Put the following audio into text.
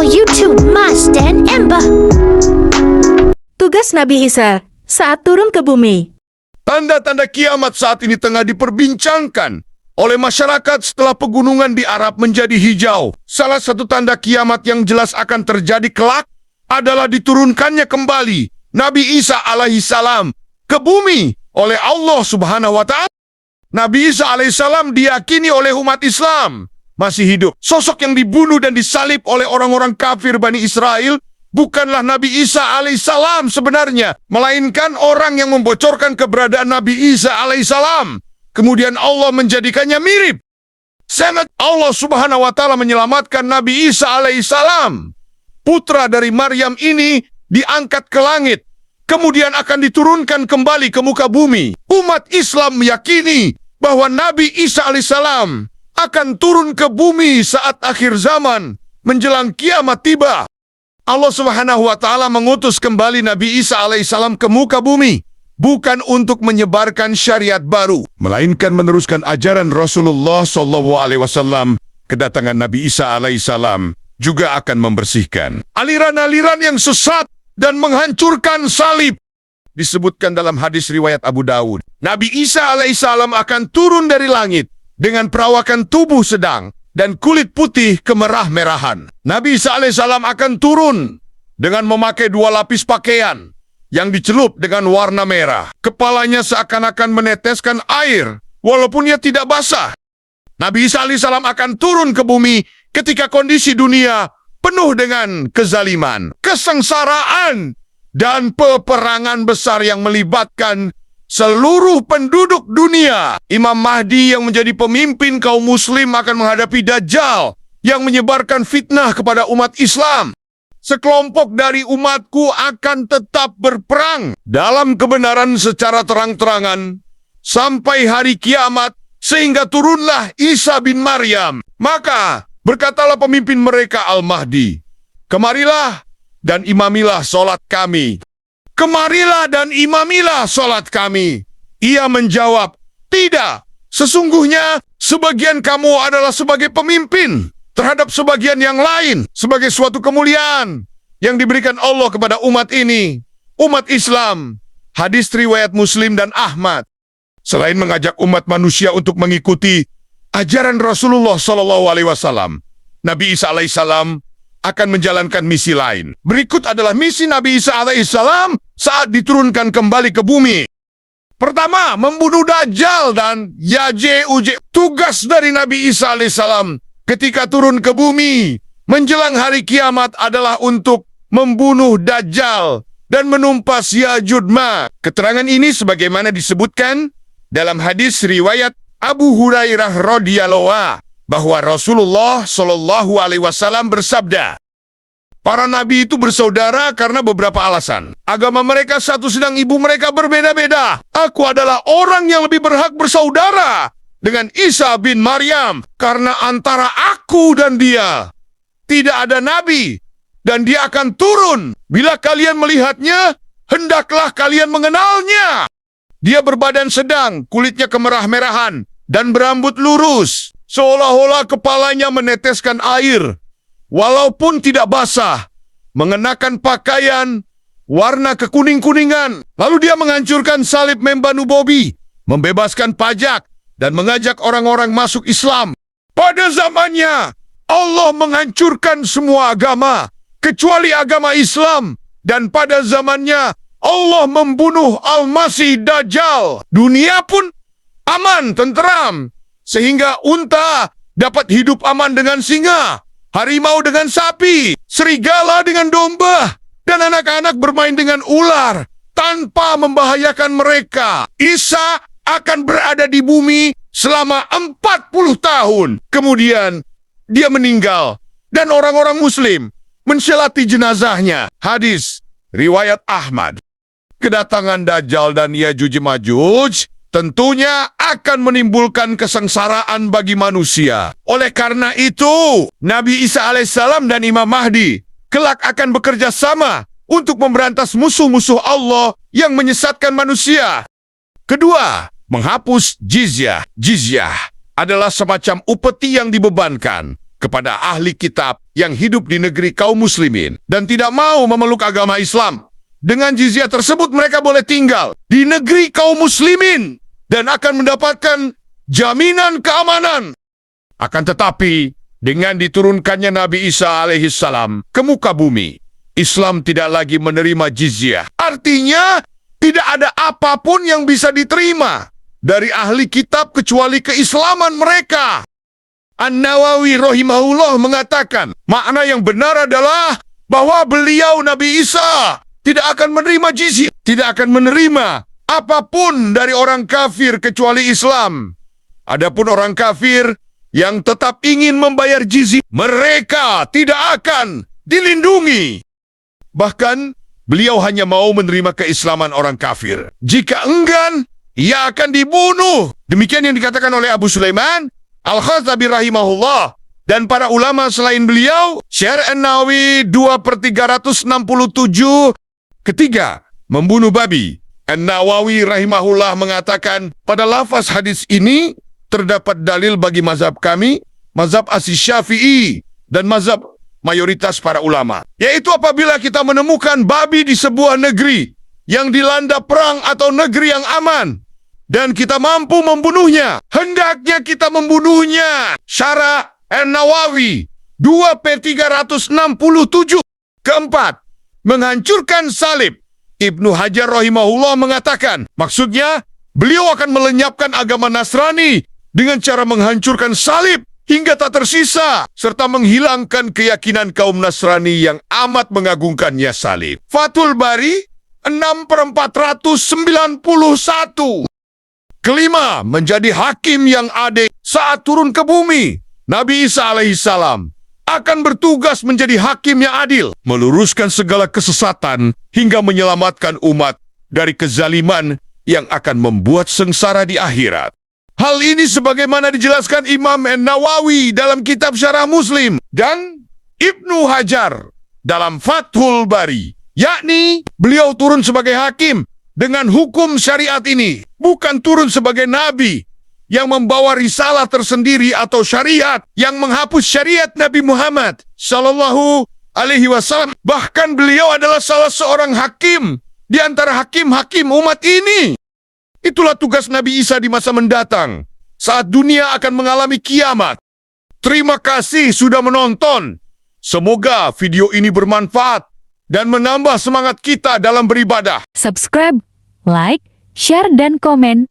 channel YouTube Mas dan Ember. Tugas Nabi Isa saat turun ke bumi. Tanda-tanda kiamat saat ini tengah diperbincangkan oleh masyarakat setelah pegunungan di Arab menjadi hijau. Salah satu tanda kiamat yang jelas akan terjadi kelak adalah diturunkannya kembali Nabi Isa alaihissalam ke bumi oleh Allah subhanahu wa ta'ala. Nabi Isa alaihissalam diyakini oleh umat Islam masih hidup. Sosok yang dibunuh dan disalib oleh orang-orang kafir Bani Israel bukanlah Nabi Isa alaihissalam sebenarnya, melainkan orang yang membocorkan keberadaan Nabi Isa alaihissalam. Kemudian Allah menjadikannya mirip. Sangat Allah subhanahu wa ta'ala menyelamatkan Nabi Isa alaihissalam. Putra dari Maryam ini diangkat ke langit, kemudian akan diturunkan kembali ke muka bumi. Umat Islam meyakini bahwa Nabi Isa alaihissalam akan turun ke bumi saat akhir zaman menjelang kiamat tiba. Allah subhanahu wa ta'ala mengutus kembali Nabi Isa alaihissalam ke muka bumi, bukan untuk menyebarkan syariat baru, melainkan meneruskan ajaran Rasulullah SAW. Kedatangan Nabi Isa alaihissalam juga akan membersihkan aliran-aliran yang sesat dan menghancurkan salib. Disebutkan dalam hadis riwayat Abu Dawud, Nabi Isa alaihissalam akan turun dari langit dengan perawakan tubuh sedang dan kulit putih kemerah-merahan. Nabi Isa alaihissalam akan turun dengan memakai 2 lapis pakaian yang dicelup dengan warna merah. Kepalanya seakan-akan meneteskan air, walaupun ia tidak basah. Nabi Isa alaihissalam akan turun ke bumi ketika kondisi dunia penuh dengan kezaliman, kesengsaraan, dan peperangan besar yang melibatkan seluruh penduduk dunia. Imam Mahdi yang menjadi pemimpin kaum muslim akan menghadapi Dajjal yang menyebarkan fitnah kepada umat Islam. Sekelompok dari umatku akan tetap berperang dalam kebenaran secara terang-terangan sampai hari kiamat, sehingga turunlah Isa bin Maryam. Maka berkatalah pemimpin mereka Al-Mahdi, "Kemarilah dan imamilah solat kami. Kemarilah dan imamilah solat kami." Ia menjawab, "Tidak, sesungguhnya sebagian kamu adalah sebagai pemimpin terhadap sebagian yang lain, sebagai suatu kemuliaan yang diberikan Allah kepada umat ini, umat Islam." Hadis riwayat Muslim dan Ahmad. Selain mengajak umat manusia untuk mengikuti ajaran Rasulullah SAW, Nabi Isa alaihissalam akan menjalankan misi lain. Berikut adalah misi Nabi Isa alaihissalam saat diturunkan kembali ke bumi. Pertama, membunuh Dajjal dan Ya'juj. Tugas dari Nabi Isa alaihissalam ketika turun ke bumi menjelang hari kiamat adalah untuk membunuh Dajjal dan menumpas Ya'juj. Keterangan ini sebagaimana disebutkan dalam hadis riwayat Abu Hurairah radhiyallahu anhu bahwa Rasulullah SAW bersabda, "Para nabi itu bersaudara karena beberapa alasan. Agama mereka satu sedang ibu mereka berbeda-beda. Aku adalah orang yang lebih berhak bersaudara dengan Isa bin Maryam karena antara aku dan dia tidak ada nabi, dan dia akan turun. Bila kalian melihatnya, hendaklah kalian mengenalnya. Dia berbadan sedang, kulitnya kemerah-merahan, dan berambut lurus, seolah-olah kepalanya meneteskan air, walaupun tidak basah, mengenakan pakaian warna kekuning-kuningan. Lalu dia menghancurkan salib Membanu Bobi, membebaskan pajak, dan mengajak orang-orang masuk Islam. Pada zamannya, Allah menghancurkan semua agama, kecuali agama Islam. Dan pada zamannya, Allah membunuh Al-Masih Dajjal. Dunia pun aman, tenteram, sehingga unta dapat hidup aman dengan singa, harimau dengan sapi, serigala dengan domba, dan anak-anak bermain dengan ular tanpa membahayakan mereka. Isa akan berada di bumi selama 40 tahun. Kemudian dia meninggal dan orang-orang muslim mensyalati jenazahnya. Hadis riwayat Ahmad. Kedatangan Dajjal dan Ya'juj Ma'juj tentunya akan menimbulkan kesengsaraan bagi manusia. Oleh karena itu, Nabi Isa alaihissalam dan Imam Mahdi kelak akan bekerja sama untuk memberantas musuh-musuh Allah yang menyesatkan manusia. Kedua, menghapus jizyah. Jizyah adalah semacam upeti yang dibebankan kepada ahli kitab yang hidup di negeri kaum muslimin dan tidak mau memeluk agama Islam. Dengan jizyah tersebut mereka boleh tinggal di negeri kaum muslimin dan akan mendapatkan jaminan keamanan. Akan tetapi, dengan diturunkannya Nabi Isa alaihissalam ke muka bumi, Islam tidak lagi menerima jizyah. Artinya, tidak ada apapun yang bisa diterima dari ahli kitab kecuali keislaman mereka. An-Nawawi rahimahullah mengatakan, makna yang benar adalah bahwa beliau Nabi Isa tidak akan menerima jizyah, tidak akan menerima apapun dari orang kafir kecuali Islam. Adapun orang kafir yang tetap ingin membayar jizyah, mereka tidak akan dilindungi. Bahkan, beliau hanya mau menerima keislaman orang kafir. Jika enggan, ia akan dibunuh. Demikian yang dikatakan oleh Abu Sulaiman Al-Khattabi rahimahullah. Dan para ulama selain beliau, Syarh An-Nawawi 2/367. Ketiga, membunuh babi. An-Nawawi rahimahullah mengatakan, pada lafaz hadis ini terdapat dalil bagi mazhab kami, mazhab Asy-Syafi'i, dan mazhab mayoritas para ulama. Yaitu apabila kita menemukan babi di sebuah negeri yang dilanda perang atau negeri yang aman, dan kita mampu membunuhnya, hendaknya kita membunuhnya. Syarah An-Nawawi 2/367. Keempat, menghancurkan salib. Ibnu Hajar rahimahullah mengatakan, maksudnya, beliau akan melenyapkan agama Nasrani dengan cara menghancurkan salib hingga tak tersisa, serta menghilangkan keyakinan kaum Nasrani yang amat mengagungkannya salib. Fathul Bari 6/491. Kelima, menjadi hakim yang adil. Saat turun ke bumi, Nabi Isa alaihissalam akan bertugas menjadi hakim yang adil, meluruskan segala kesesatan hingga menyelamatkan umat dari kezaliman yang akan membuat sengsara di akhirat. Hal ini sebagaimana dijelaskan Imam An-Nawawi dalam kitab Syarah Muslim dan Ibnu Hajar dalam Fathul Bari, yakni beliau turun sebagai hakim dengan hukum syariat ini, bukan turun sebagai nabi yang membawa risalah tersendiri atau syariat yang menghapus syariat Nabi Muhammad Sallallahu Alaihi Wasallam. Bahkan beliau adalah salah seorang hakim di antara hakim-hakim umat ini. Itulah tugas Nabi Isa di masa mendatang, saat dunia akan mengalami kiamat. Terima kasih sudah menonton. Semoga video ini bermanfaat dan menambah semangat kita dalam beribadah. Subscribe, like, share, dan komen